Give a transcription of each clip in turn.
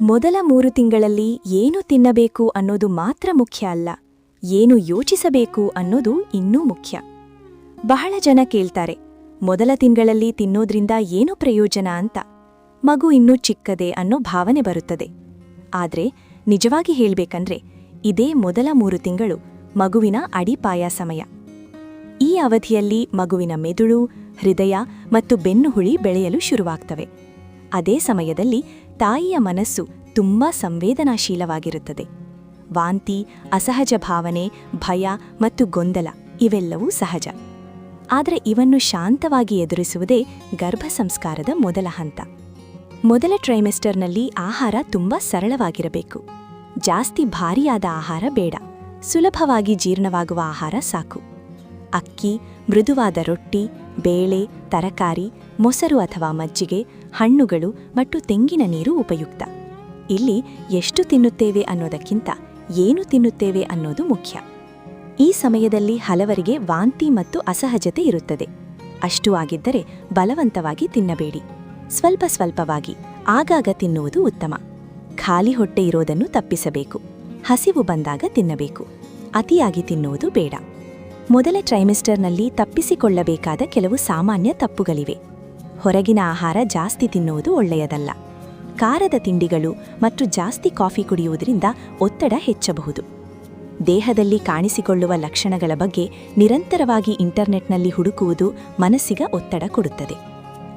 ಮೊದಲ 3 ತಿಂಗಳಲ್ಲಿ ಏನು ತಿನ್ನಬೇಕು ಅನ್ನೋದು ಮಾತ್ರ ಮುಖ್ಯ ಅಲ್ಲ, ಏನು ಯೋಚಿಸಬೇಕು ಅನ್ನೋದು ಇನ್ನೂ ಮುಖ್ಯ. ಬಹಳ ಜನ ಕೇಳ್ತಾರೆ, ಮೊದಲ ತಿಂಗಳಲ್ಲಿ ತಿನ್ನೋದ್ರಿಂದ ಏನು ಪ್ರಯೋಜನ ಅಂತ. ಮಗು ಇನ್ನೂ ಚಿಕ್ಕದೆ ಅನ್ನೋ ಭಾವನೆ ಬರುತ್ತದೆ. ಆದ್ರೆ ನಿಜವಾಗಿ ಹೇಳ್ಬೇಕಂದ್ರೆ ಇದೇ ಮೊದಲ 3 ತಿಂಗಳು ಮಗುವಿನ ಅಡಿಪಾಯ ಸಮಯ. ಈ ಅವಧಿಯಲ್ಲಿ ಮಗುವಿನ ಮೆದುಳು, ಹೃದಯ ಮತ್ತು ಬೆನ್ನುಹುಳಿ ಬೆಳೆಯಲು ಶುರುವಾಗ್ತವೆ. ಅದೇ ಸಮಯದಲ್ಲಿ ತಾಯಿಯ ಮನಸ್ಸು ತುಂಬಾ ಸಂವೇದನಾಶೀಲವಾಗಿರುತ್ತದೆ. ವಾಂತಿ, ಅಸಹಜ ಭಾವನೆ, ಭಯ ಮತ್ತು ಗೊಂದಲ ಇವೆಲ್ಲವೂ ಸಹಜ. ಆದರೆ ಇವನ್ನು ಶಾಂತವಾಗಿ ಎದುರಿಸುವುದೇ ಗರ್ಭಸಂಸ್ಕಾರದ ಮೊದಲ ಹಂತ. ಮೊದಲ ಟ್ರೈಮೆಸ್ಟರ್ನಲ್ಲಿ ಆಹಾರ ತುಂಬಾ ಸರಳವಾಗಿರಬೇಕು. ಜಾಸ್ತಿ ಭಾರಿಯಾದ ಆಹಾರ ಬೇಡ, ಸುಲಭವಾಗಿ ಜೀರ್ಣವಾಗುವ ಆಹಾರ ಸಾಕು. ಅಕ್ಕಿ, ಮೃದುವಾದ ರೊಟ್ಟಿ, ಬೇಳೆ, ತರಕಾರಿ, ಮೊಸರು ಅಥವಾ ಮಜ್ಜಿಗೆ, ಹಣ್ಣುಗಳು ಮತ್ತು ತೆಂಗಿನ ನೀರು ಉಪಯುಕ್ತ. ಇಲ್ಲಿ ಎಷ್ಟು ತಿನ್ನುತ್ತೇವೆ ಅನ್ನೋದಕ್ಕಿಂತ ಏನು ತಿನ್ನುತ್ತೇವೆ ಅನ್ನೋದು ಮುಖ್ಯ. ಈ ಸಮಯದಲ್ಲಿ ಹಲವರಿಗೆ ವಾಂತಿ ಮತ್ತು ಅಸಹಜತೆ ಇರುತ್ತದೆ. ಅಷ್ಟು ಆಗಿದ್ದರೆ ಬಲವಂತವಾಗಿ ತಿನ್ನಬೇಡಿ. ಸ್ವಲ್ಪ ಸ್ವಲ್ಪವಾಗಿ ಆಗಾಗ ತಿನ್ನುವುದು ಉತ್ತಮ. ಖಾಲಿ ಹೊಟ್ಟೆ ಇರೋದನ್ನು ತಪ್ಪಿಸಬೇಕು. ಹಸಿವು ಬಂದಾಗ ತಿನ್ನಬೇಕು. ಅತಿಯಾಗಿ ತಿನ್ನುವುದು ಬೇಡ. ಮೊದಲ ಟ್ರೈಮೆಸ್ಟರ್ನಲ್ಲಿ ತಪ್ಪಿಸಿಕೊಳ್ಳಬೇಕಾದ ಕೆಲವು ಸಾಮಾನ್ಯ ತಪ್ಪುಗಳಿವೆ. ಹೊರಗಿನ ಆಹಾರ ಜಾಸ್ತಿ ತಿನ್ನುವುದು ಒಳ್ಳೆಯದಲ್ಲ. ಖಾರದ ತಿಂಡಿಗಳು ಮತ್ತು ಜಾಸ್ತಿ ಕಾಫಿ ಕುಡಿಯುವುದರಿಂದ ಒತ್ತಡ ಹೆಚ್ಚಬಹುದು. ದೇಹದಲ್ಲಿ ಕಾಣಿಸಿಕೊಳ್ಳುವ ಲಕ್ಷಣಗಳ ಬಗ್ಗೆ ನಿರಂತರವಾಗಿ ಇಂಟರ್ನೆಟ್ನಲ್ಲಿ ಹುಡುಕುವುದು ಮನಸ್ಸಿಗೆ ಒತ್ತಡ ಕೊಡುತ್ತದೆ.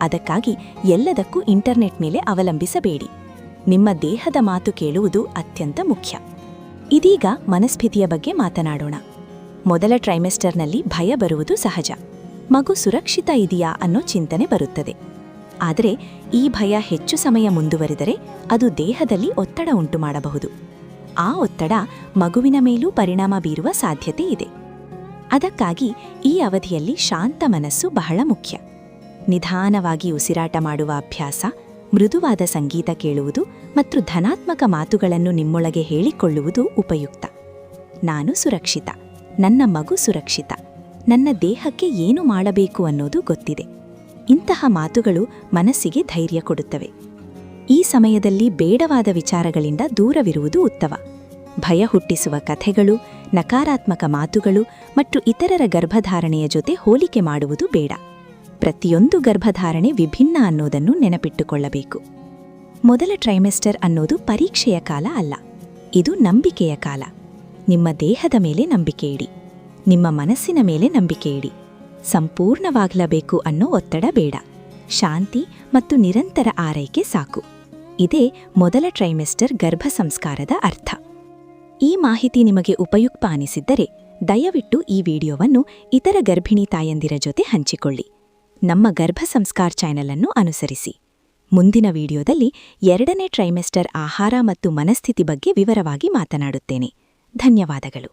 ಅದಕ್ಕಾಗಿ ಎಲ್ಲದಕ್ಕೂ ಇಂಟರ್ನೆಟ್ ಮೇಲೆ ಅವಲಂಬಿಸಬೇಡಿ. ನಿಮ್ಮ ದೇಹದ ಮಾತು ಕೇಳುವುದು ಅತ್ಯಂತ ಮುಖ್ಯ. ಇದೀಗ ಮನಸ್ಥಿತಿಯ ಬಗ್ಗೆ ಮಾತನಾಡೋಣ. ಮೊದಲ ಟ್ರೈಮೆಸ್ಟರ್ನಲ್ಲಿ ಭಯ ಬರುವುದು ಸಹಜ. ಮಗು ಸುರಕ್ಷಿತ ಇದೆಯಾ ಅನ್ನೋ ಚಿಂತನೆ ಬರುತ್ತದೆ. ಆದರೆ ಈ ಭಯ ಹೆಚ್ಚು ಸಮಯ ಮುಂದುವರಿದರೆ ಅದು ದೇಹದಲ್ಲಿ ಒತ್ತಡ ಉಂಟುಮಾಡಬಹುದು. ಆ ಒತ್ತಡ ಮಗುವಿನ ಮೇಲೂ ಪರಿಣಾಮ ಬೀರುವ ಸಾಧ್ಯತೆ ಇದೆ. ಅದಕ್ಕಾಗಿ ಈ ಅವಧಿಯಲ್ಲಿ ಶಾಂತ ಮನಸ್ಸು ಬಹಳ ಮುಖ್ಯ. ನಿಧಾನವಾಗಿ ಉಸಿರಾಟ ಮಾಡುವ ಅಭ್ಯಾಸ, ಮೃದುವಾದ ಸಂಗೀತ ಕೇಳುವುದು ಮತ್ತು ಧನಾತ್ಮಕ ಮಾತುಗಳನ್ನು ನಿಮ್ಮೊಳಗೆ ಹೇಳಿಕೊಳ್ಳುವುದು ಉಪಯುಕ್ತ. ನಾನು ಸುರಕ್ಷಿತ, ನನ್ನ ಮಗು ಸುರಕ್ಷಿತ, ನನ್ನ ದೇಹಕ್ಕೆ ಏನು ಮಾಡಬೇಕು ಅನ್ನೋದು ಗೊತ್ತಿದೆ. ಇಂತಹ ಮಾತುಗಳು ಮನಸ್ಸಿಗೆ ಧೈರ್ಯ ಕೊಡುತ್ತವೆ. ಈ ಸಮಯದಲ್ಲಿ ಬೇಡವಾದ ವಿಚಾರಗಳಿಂದ ದೂರವಿರುವುದು ಉತ್ತಮ. ಭಯ ಹುಟ್ಟಿಸುವ ಕಥೆಗಳು, ನಕಾರಾತ್ಮಕ ಮಾತುಗಳು ಮತ್ತು ಇತರರ ಗರ್ಭಧಾರಣೆಯ ಜೊತೆ ಹೋಲಿಕೆ ಮಾಡುವುದು ಬೇಡ. ಪ್ರತಿಯೊಂದು ಗರ್ಭಧಾರಣೆ ವಿಭಿನ್ನ ಅನ್ನೋದನ್ನು ನೆನಪಿಟ್ಟುಕೊಳ್ಳಬೇಕು. ಮೊದಲ ಟ್ರೈಮೆಸ್ಟರ್ ಅನ್ನೋದು ಪರೀಕ್ಷೆಯ ಕಾಲ ಅಲ್ಲ, ಇದು ನಂಬಿಕೆಯ ಕಾಲ. ನಿಮ್ಮ ದೇಹದ ಮೇಲೆ ನಂಬಿಕೆ ಇಡಿ. ನಿಮ್ಮ ಮನಸ್ಸಿನ ಮೇಲೆ ನಂಬಿಕೆ ಇಡಿ. ಸಂಪೂರ್ಣವಾಗಲೇಬೇಕು ಅನ್ನೋ ಒತ್ತಡ ಬೇಡ. ಶಾಂತಿ ಮತ್ತು ನಿರಂತರ ಆರೈಕೆ ಸಾಕು. ಇದೇ ಮೊದಲ ಟ್ರೈಮೆಸ್ಟರ್ ಗರ್ಭಸಂಸ್ಕಾರದ ಅರ್ಥ. ಈ ಮಾಹಿತಿ ನಿಮಗೆ ಉಪಯುಕ್ತ ಅನಿಸಿದ್ದರೆ ದಯವಿಟ್ಟು ಈ ವಿಡಿಯೋವನ್ನು ಇತರ ಗರ್ಭಿಣಿ ತಾಯಂದಿರ ಜೊತೆ ಹಂಚಿಕೊಳ್ಳಿ. ನಮ್ಮ ಗರ್ಭಸಂಸ್ಕಾರ್ ಚಾನೆಲ್ ಅನ್ನು ಅನುಸರಿಸಿ. ಮುಂದಿನ ವಿಡಿಯೋದಲ್ಲಿ 2ನೇ ಟ್ರೈಮೆಸ್ಟರ್ ಆಹಾರ ಮತ್ತು ಮನಸ್ಥಿತಿ ಬಗ್ಗೆ ವಿವರವಾಗಿ ಮಾತನಾಡುತ್ತೇನೆ. ಧನ್ಯವಾದಗಳು.